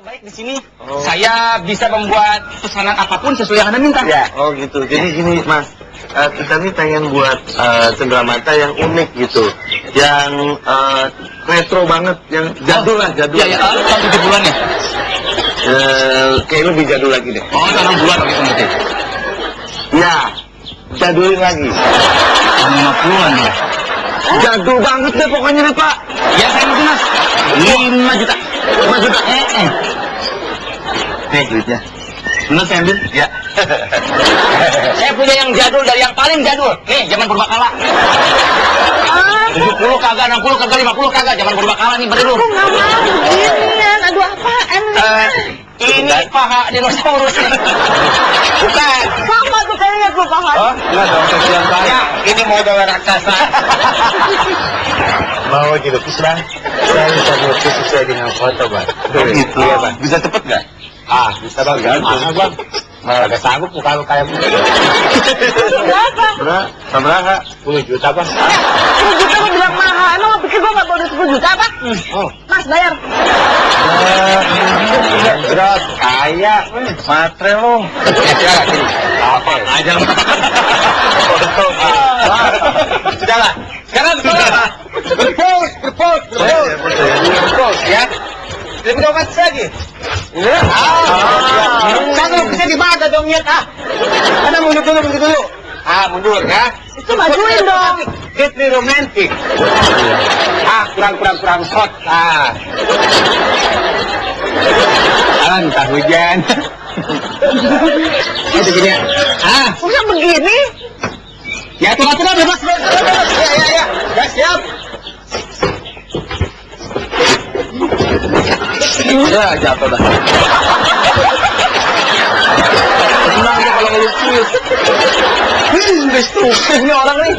terbaik di sini. Saya bisa membuat pesanan apapun sesuai yang Anda minta. Ya, oh gitu. Jadi gini, Mas. Kita nih pengen buat cenderamata yang unik gitu. Yang retro banget, yang jadul lah, jadul. Ya, tahun 70-an ya? Kayak lebih jadul lagi deh. Oh, tahun 60-an gitu berarti. Ya, jadulin lagi. Tahun 50-an ya? Jadul banget deh pokoknya deh, Pak. Ya, saya ngerti, Mas. 5 juta. 5 juta. Nih duitnya. Bener saya ambil? Ya. Saya punya yang jadul dari yang paling jadul. Nih, zaman purbakala. 70 kagak, 60 kagak, 50 kagak. Zaman purbakala nih, beri lu. Aku nggak mau beginian. Aduh, apaan? Ini paha dinosaurus. Bukan. Sama tuh kayaknya tuh paha. Oh, enggak dong, kasihan banget. Ya, ini model raksasa. Mau dilukis, Bang? Saya bisa dilukis sesuai dengan foto, Bang. Gitu ya, Bang. Bisa cepet nggak? Bisa, Bang. Mana, Bang? Malah gak sanggup muka lu kayak begini. Berapa? Berapa? 10 juta, Bang. 10 juta lu bilang mahal. Emang lo pikir gua nggak bawa duit 10 juta apa? Oh. Mas, bayar. Berat, kaya, matre lu. Apa aja lu. Sudahlah. Sekarang berpose ya. Lebih dapat lagi. Ya. Saya lukisnya di mana dong ya? Karena mundur dulu. Mundur ya. Itu majuin dong. Get me romantic. Kurang hot. Entah hujan. Itu gini ya. Udah begini? Ya, tengah-tengah bebas. Ya, siap. Ya, jatuh dah. Tenang ya kalau ngelukis. Destruktif nih orang nih.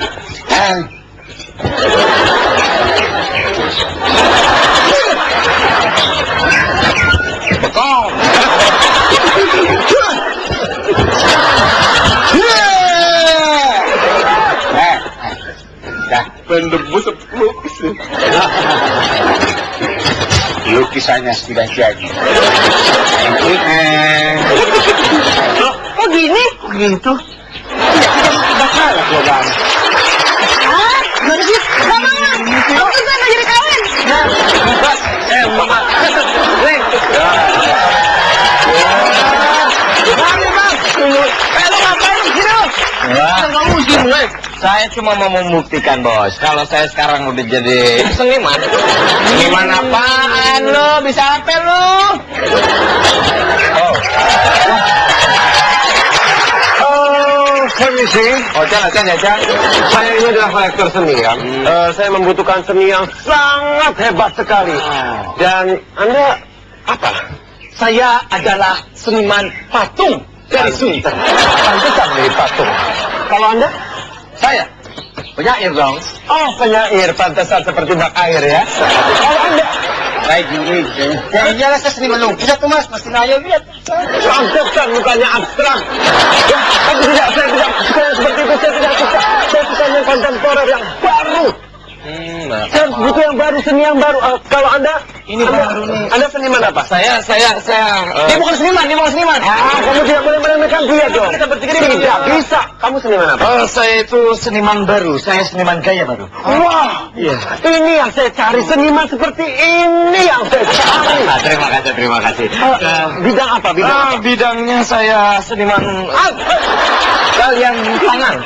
Betul. Pendebus pelukis nih. Lukisannya sudah jadi. Kok gini? Gitu. Gimana sih? Gak mau. Aku bisa nggak jadi kawin. Saya cuma mau membuktikan, Bos. Kalau saya sekarang udah jadi seniman. Seniman apaan lo? Bisa apa lo? Permisi. Jangan. Saya ini adalah kolektor seni ya. Saya membutuhkan seni yang sangat hebat sekali. Dan Anda apa? Saya adalah seniman patung dari Sunter. Pantesan dari patung. Kalau Anda? Saya penyair dong. Oh, penyair. Pantesan seperti bak air ya. Kalau Anda? Saya gini. Ya iyalah saya seniman lukis tuh Mas. Pasti ayo lihat. Pantesan mukanya abstrak. Ya, tapi saya tidak suka yang seperti itu. Saya tidak suka. Saya suka yang kontemporer yang baru. Saya butuh yang baru, seni yang baru. Kalau Anda? Ini baru nih. Anda seniman apa? Saya. Dia bukan seniman. Kamu tidak boleh meremehkan dia dong. Kita bertiga tidak bisa. Kamu seniman apa? Saya itu seniman baru. Saya seniman gaya baru. Wah, Iya. ini yang saya cari. Seniman seperti ini yang saya cari. Terima kasih. Bidang apa? Bidangnya saya seniman kalian tangan.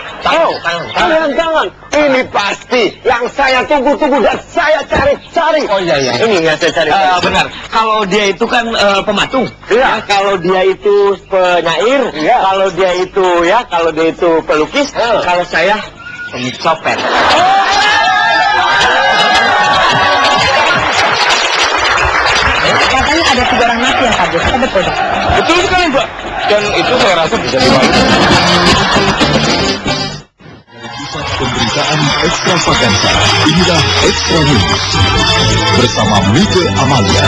Kalian jangan. Ini pasti yang saya tunggu-tunggu dan saya cari-cari. Oh iya. Ini yang saya cari. Benar. Kalau dia itu kan pematung. Iya. Kalau dia itu penyair. Iya. Kalau dia itu pelukis. Kalau saya pencopet. Katanya ada 3 orang mati yang kabur. Apa betul? Betul sekali, Mbak. Dan itu saya rasa bisa dibantu. Pusat pemberitaan ekstravaganza, inilah Extra News bersama Mike Amalia,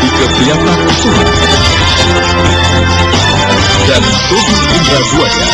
Ike Priyata Kusuma, dan Sobi Indra Buaya.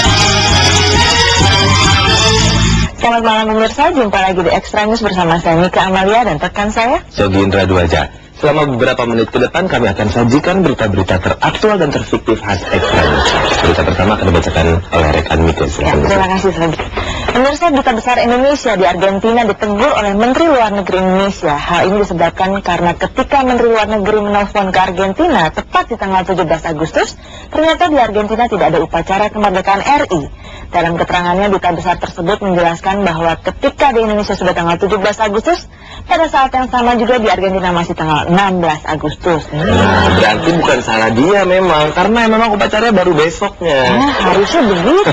Selamat malam pemirsa, jumpa lagi di Extra News bersama saya Mika Amalia dan rekan saya Sogi Indra Duaja. Selama beberapa menit ke depan kami akan sajikan berita-berita teraktual dan terfiktif khas Extra News. Berita pertama akan dibacakan oleh rekan Mika. ya, terima kasih Sogi. Pemirsa, Duta Besar Indonesia di Argentina ditegur oleh Menteri Luar Negeri Indonesia. Hal ini disebabkan karena ketika Menteri Luar Negeri menelpon ke Argentina tepat di tanggal 17 Agustus, ternyata di Argentina tidak ada upacara kemerdekaan RI. Dalam keterangannya, Duta Besar tersebut menjelaskan bahwa ketika di Indonesia sudah tanggal 17 Agustus, pada saat yang sama juga di Argentina masih tanggal 16 Agustus. Berarti bukan salah dia memang, karena memang upacaranya baru besoknya. Nah, harusnya begitu.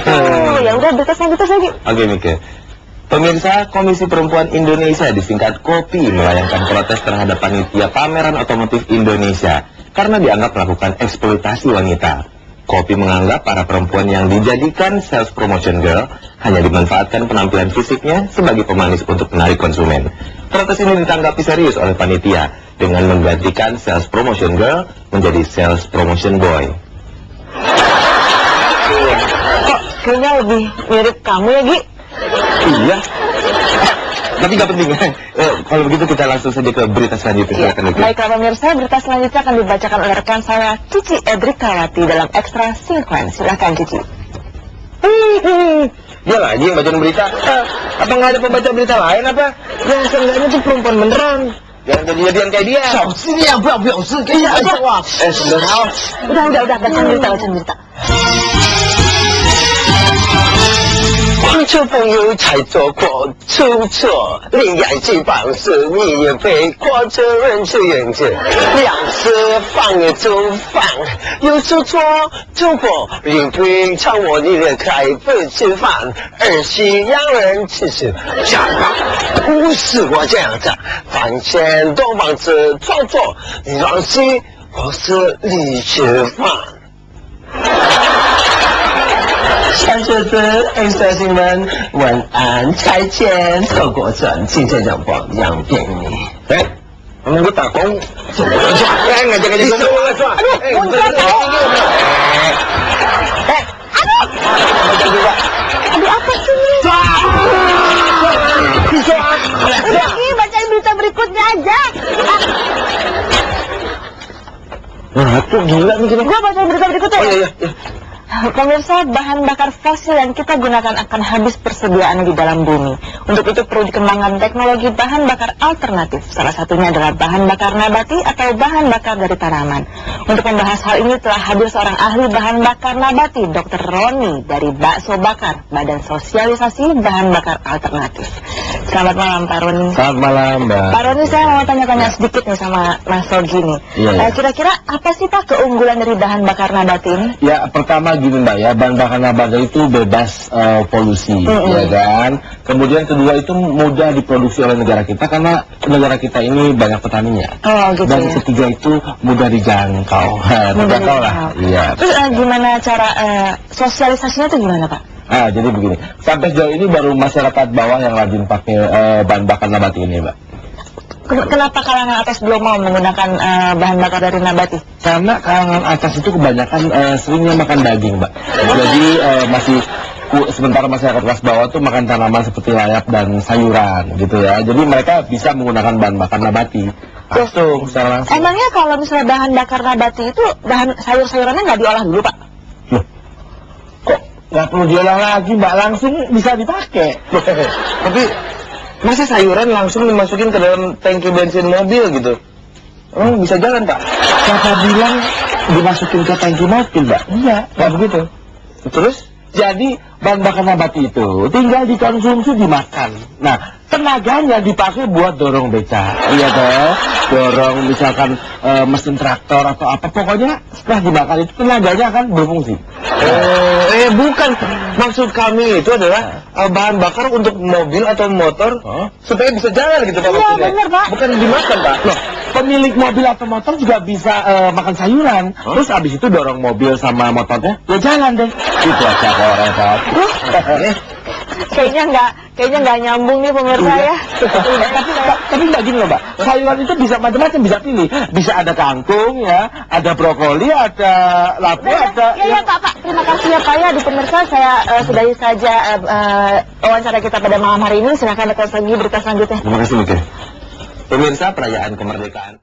Ya udah, berita selanjutnya lagi. Oke, Mika. Pemirsa, Komisi Perempuan Indonesia disingkat KOPI melayangkan protes terhadap panitia pameran otomotif Indonesia karena dianggap melakukan eksploitasi wanita. KOPI menganggap para perempuan yang dijadikan sales promotion girl hanya dimanfaatkan penampilan fisiknya sebagai pemanis untuk menarik konsumen. Protes ini ditanggapi serius oleh panitia dengan menggantikan sales promotion girl menjadi sales promotion boy. Kok kayaknya lebih mirip kamu ya, Gi? Iya. Tapi nggak penting. Kalau begitu kita langsung saja ke berita selanjutnya. Ya, Silakan, Mika. baiklah pemirsa, berita selanjutnya akan dibacakan oleh rekan saya Cici Edrikawati dalam Extra Sinkron. Silakan Cici. Dia lagi yang bacain berita. Apa nggak ada pembaca berita lain apa? Yang seenggaknya tuh perempuan beneran. Yang jadi-jadian kayak dia. Sebenarnya. Udah, bacain berita. 当初朋友才做过出错，恋爱这方式你也被过着人去人去，两次放也就放，有出错出过，你非常我你的开不吃饭，儿媳让人吃吃，假吧，不是我这样子，房钱都房子创作，你放心，我是你吃饭。小雪子，Extra 新闻，晚安，再见，透过转进这两帮样便你。Menunggu takong. Ngajak aja gue mau nggak soal. Aduh, apa sih ini? Ini bacain berita berikutnya aja. Nah, tuh gila nih kita. Gua baca berita berikutnya. Oh iya. Pemirsa, bahan bakar fosil yang kita gunakan akan habis persediaan di dalam bumi. Untuk itu perlu dikembangkan teknologi bahan bakar alternatif. Salah satunya adalah bahan bakar nabati atau bahan bakar dari tanaman. Untuk membahas hal ini telah hadir seorang ahli bahan bakar nabati, Dr. Roni dari Bakso Bakar, Badan Sosialisasi Bahan Bakar Alternatif. Selamat malam Pak Roni. Selamat malam, Mbak. Pak Roni, saya mau tanya-tanya sedikit nih sama Mas Sogi nih. Iya. Kira-kira apa sih Pak keunggulan dari bahan bakar nabati ini? Ya, pertama gini Mbak ya, bahan bakar nabati itu bebas polusi, ya kan. Kemudian kedua itu mudah diproduksi oleh negara kita karena negara kita ini banyak petaninya. Oh gitu. Dan ya. ketiga itu mudah dijangkau. Terjangkau lah. Iya. Terus gimana cara sosialisasinya tuh gimana Pak? Jadi begini, sampai sejauh ini baru masyarakat bawah yang rajin pakai bahan bakar nabati ini Mbak. Kenapa kalangan atas belum mau menggunakan bahan bakar dari nabati? Karena kalangan atas itu kebanyakan seringnya makan daging Mbak. Jadi masih sementara masyarakat kelas bawah tuh makan tanaman seperti layap dan sayuran gitu ya. Jadi mereka bisa menggunakan bahan bakar nabati langsung, secara langsung. Emangnya kalau misalnya bahan bakar nabati itu bahan sayur-sayurannya nggak diolah dulu Pak? Loh, kok nggak perlu diolah lagi Mbak, langsung bisa dipakai. Tapi masa sayuran langsung dimasukin ke dalam tangki bensin mobil gitu? Emang bisa jalan, Pak? Siapa bilang dimasukin ke tangki mobil Mbak? Iya, nggak begitu. Terus? Jadi bahan bakar nabati itu tinggal dikonsumsi, dimakan. Nah, tenaganya dipakai buat dorong beca, iya toh, dorong misalkan mesin traktor atau apa. Pokoknya setelah dimakan itu tenaganya akan berfungsi. Bukan. Maksud kami itu adalah bahan bakar untuk mobil atau motor supaya bisa jalan gitu Pak. Iya benar Pak. Bukan dimakan Pak. Loh, pemilik mobil atau motor juga bisa makan sayuran. Terus abis itu dorong mobil sama motornya, ya jalan deh. Itu aja kok repot. Kayaknya Kayaknya nggak nyambung nih pemirsa ya. Tapi nggak gini loh, Mbak. Sayuran itu bisa macam-macam, bisa pilih. Bisa ada kangkung ya, ada brokoli, ada labu, ada. Ya, Pak. Terima kasih ya Pak ya. Di pemirsa saya sudahi saja wawancara kita pada malam hari ini. Silakan datang lagi berita selanjutnya. Terima kasih, Mika. Pemirsa, perayaan kemerdekaan